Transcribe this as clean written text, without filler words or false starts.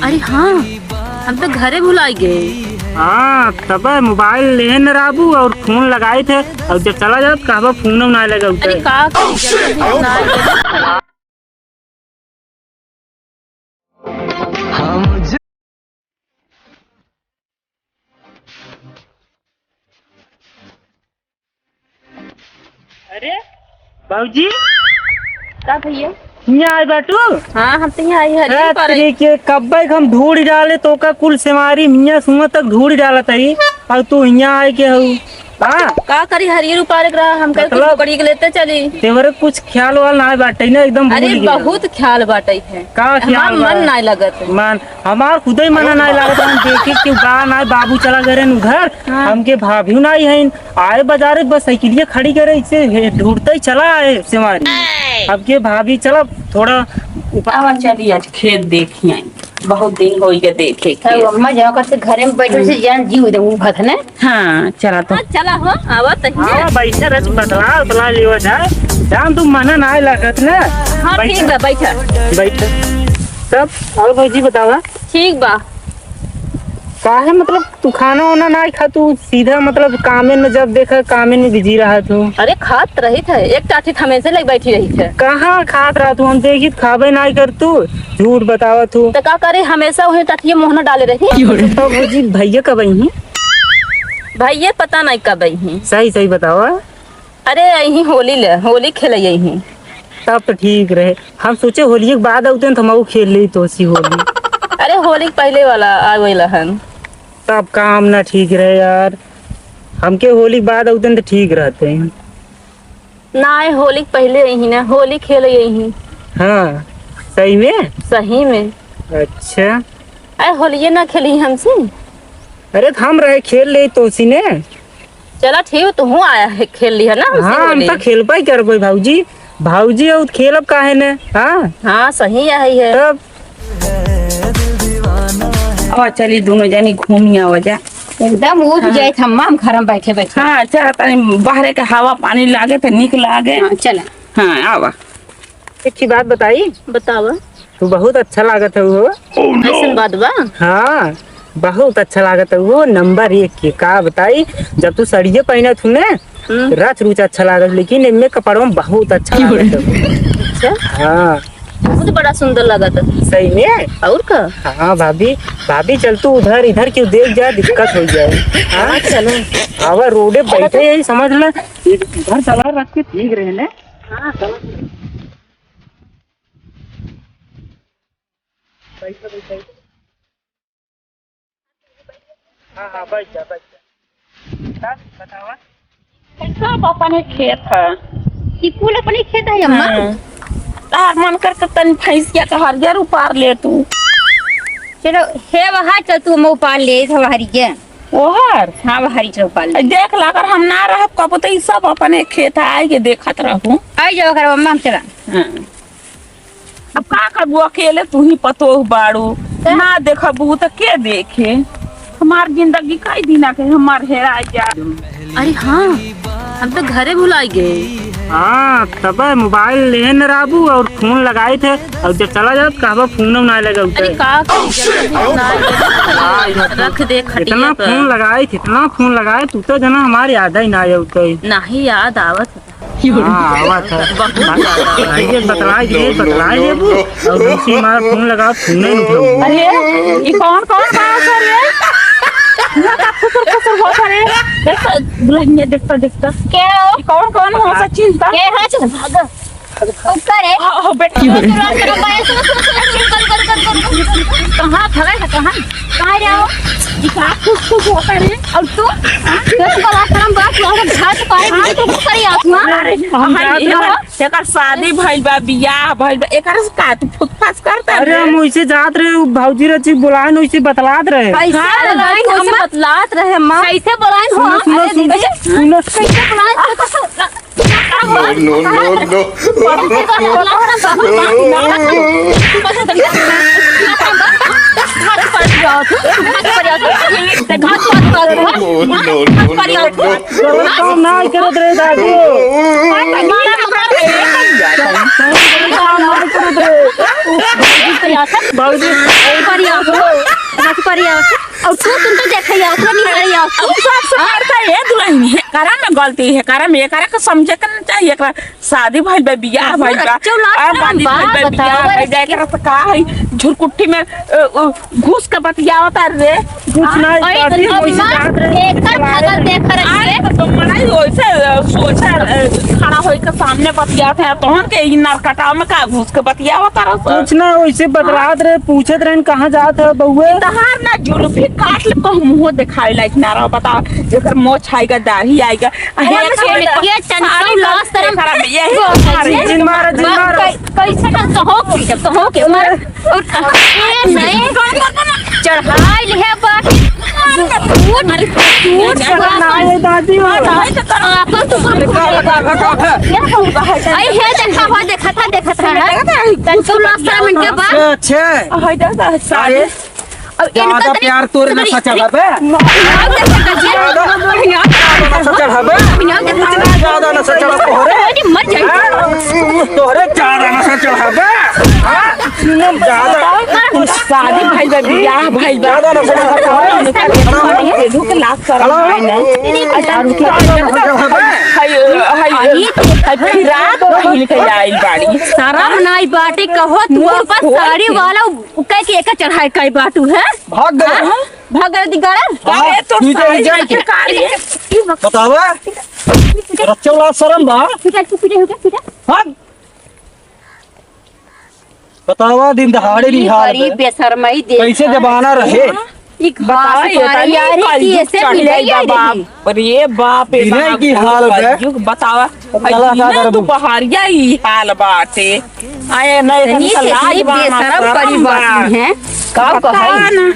अरे हाँ, हम तो घरे भुलाई गए। हाँ तब मोबाइल लेन राबू और फोन लगाए थे और जब चला जाओ कहबा फोन ना लगा अरे का करी, जल्दी ना आए। अरे बाबूजी का भैया? यहाँ आए बाटू। हाँ हम तो यहाँ आई हरी के कब हम ढूंढ डाले तो का कुल से मारी मियाँ सुबह तक ढूंढ डाला तई और तू यहाँ आए के हूँ। हाँ का करी, हरियर उपार रहा हम कल मतलब- पकड़ी के लेते चली। तेरे कुछ ख्याल वाल ना बाटे ना एकदम भूल अरे गया। बहुत ख्याल बाटे है, का ख्याल हमार बा? मन नहीं लगत है। मन हमार खुद ही मना नहीं लागत। हम देखे कि बा ना बाबू चला गए उधर। हाँ। हमके भाभी नहीं है आए बाजार बस साइकिलिया खड़ी करे इसे ढूंढते ही चला आए से मारी। अब के भाभी चला थोड़ा आवा चली आज खेत देखी आई, बहुत दिन हो गए देखे के। अम्मा जहाँ करते घरे में बैठे से जान जीव दे उभत ने। हाँ चला तो हाँ चला हो आवा तहिया। हाँ बैठे रच बतला लियो जाए जान तू मना नहीं लागत ना। हाँ ठीक बा, बैठा बैठ तब और भौजी बतावा ठीक बा। काहे मतलब तू खाना वाना नहीं खा तू सीधा मतलब कामे में जब देखा कामे में बिजी रहा तू। अरे खात रही थे, एक टाटी हमेशा लग बैठी रही थे। कहाँ खात रहा तू हम देखी खाबे नहीं कर तू झूठ बतावा तू। तो का करे, हमेशा वही टाटिया मोहना डाले रही। तो भौजी भैया कब आई भाई ये पता नहीं कब आई हैं। सही सही बतावा। अरे यही होली खेल यही। तब तो ठीक रहे। हम सोचे होली के बाद आते हैं तो हम खेल ली तो सी होली। अरे होली के पहले वाला आवेला हन। तब काम ना ठीक रहे यार, हमके होली के बाद आते हैं तो ठीक रहते हैं। ना होली के पहले यही ना, होली खेल यही। हाँ सही में। सही में। अच्छा अरे होली ना खेली हमसे। अरे हम रहे खेल ले तो सी ने। चला ठीक, तू हूँ आया है खेल लिया ना हमसे हाँ हम होली। तो खेल पाई कर कोई भाऊजी भाऊजी और खेलब काहे ने। हाँ हाँ सही यही है। तब आवा चली दोनों जानी घूमी आवा जा। एकदम उठ जाए अम्मा हम घर में बैठे बैठे। हाँ चला तनी बाहर के हवा पानी लागे तो निक लागे। हाँ चला। हाँ आवा एक की बात बताई बतावा तू बहुत अच्छा लागत है वो। ऐसा बात बा। हाँ बहुत अच्छा लागत है वो नंबर 1 के का बताई। जब तू सड़िए पहने थू ने रच रुच अच्छा लागत लेकिन इनमें कपड़ों में बहुत अच्छा लागत है। अच्छा हाँ बहुत बड़ा सुंदर लगा था। सही में। और का हाँ भाभी भाभी चल तू उधर इधर क्यों देख जाए दिक्कत हो जाए। हाँ चलो आवा रोडे बैठे यही समझ ले इधर चला रख के ठीक रहे ने। हाँ चलो बैठो बैठो। हाँ हाँ बैठ जा बतावा। सब अपने खेत है। ई कुल अपने खेत है अम्मा। तार मन कर तो तनी भैंसिया का हरियर उपार ले तू। चलो हे वहाँ चल तू हम उपाल ले हमारी के। ओहर हाँ हरी चल उपाल ले। देख ला कर हम ना रह कब तो सब अपने खेत आए के देखत रहूं। आई जाओ घर अम्मा हम चला। हाँ। अब का करबू अकेले तू ही पतो बाड़ू ना देखबू तो के देखे। हमार जिंदगी कई दिना के हमार हेरा जा। अरे हाँ, हम तो घरे भुलाई गए। हाँ तब मोबाइल लेन राबू और फोन लगाए थे और जब चला जाओ कहबा फोन ना लगा अरे का करी, जल्दी ना आए। रख दे खटिया इतना पर। फोन लगाए कितना फोन लगाए तू तो जना हमारे याद ही ना आये। नहीं याद आवत। हाँ आवत है ये बतलाए दे और उसी हमारा फोन लगा फोन नहीं उठाऊ। अरे ये कौन कौन बात कर रे? ना का खुसर खुसर हो करे। देख दुल्हनिया देखता क्या हो? कौन कौन हो सा चिंता के है चल भाग। ऊपर है। हो बेटी कहाँ खड़ा है कहाँ? कहाँ जाओ? का खुश खुश हो करे। और तू? तो बड़ा करम बात लोग घर से पाए तो करी आत्मा। अरे हम एकर शादी भइल बा बियाह भइल बा एकर से का तू फुसफास करता अरे हम वैसे जात रहे भाऊजी रची बुलाए वैसे बतलात रहे। कैसे बोलाइन हम बतलात रहे माँ। कैसे बोलाइन हो? सुनो सुनो सुनो कैसे बोलाइन? No, no, no. No, no, no. काम ना करत रहे दादू। भाऊजी करिया और तू तुम तो देखैया ओकरा नहीं करिया सब करता है दुल्हन है करा में गलती है करा में एकरा के समझे के चाहिए एकरा शादी भइल बा बियाह भइल बा शादी भइल बा बियाह भइल बा एकरा से का है झुरकुट्टी में घुस के बतियावता रे कुछ नहीं करती एकर फसल देख रही है तो मनाई वैसे सोचा खड़ा होई के सामने बतियाते हैं तोहन के इ नरकटाव में का घुस के बतियावता रह कुछ ना वैसे बतलात रहे पूछत रहे कहाँ जात है बउए तहार ना जुल्फी काट ले कहूं मुंह दिखाई लाइक ना रहा बता एकर मोछ आएगा दाढ़ी आएगा ये टेंशन लॉस तरह जिन मारा कैसे तो हो के मार ए नहीं चढ़ाई ले बा दादी आपन तो आई है देखा था तू लॉस तरह मिनट के बाद अच्छे हाय दा सारे ज्यादा प्यार तोरे ना सचा बे सचा हबे ज्यादा ना सचा तोरे मर जाए तोरे ज्यादा ना सचा हबे ज्यादा शादी भाई बा बियाह भाई बा ज्यादा ना सचा रुक लाख कर रात पहिन के आइल बाड़ी सारा बनाई बाटे कहो तू बस साड़ी वाला कह के एक चढ़ाई कई बाटू है भाग गए भगर दिगारा अरे तो तू तो जाए के बतावा रचौला शरम बा भाग बतावा दिन दहाड़े नहीं हाल गरीब बेशर्माई दे कैसे जमाना रहे एक बात यारी की ऐसे मिलेगा बाप रे बाप रे बिना की हाल है बतावा दू पहाड़िया ही हाल बाटे आए नहीं बेशरम परिवार है का कहे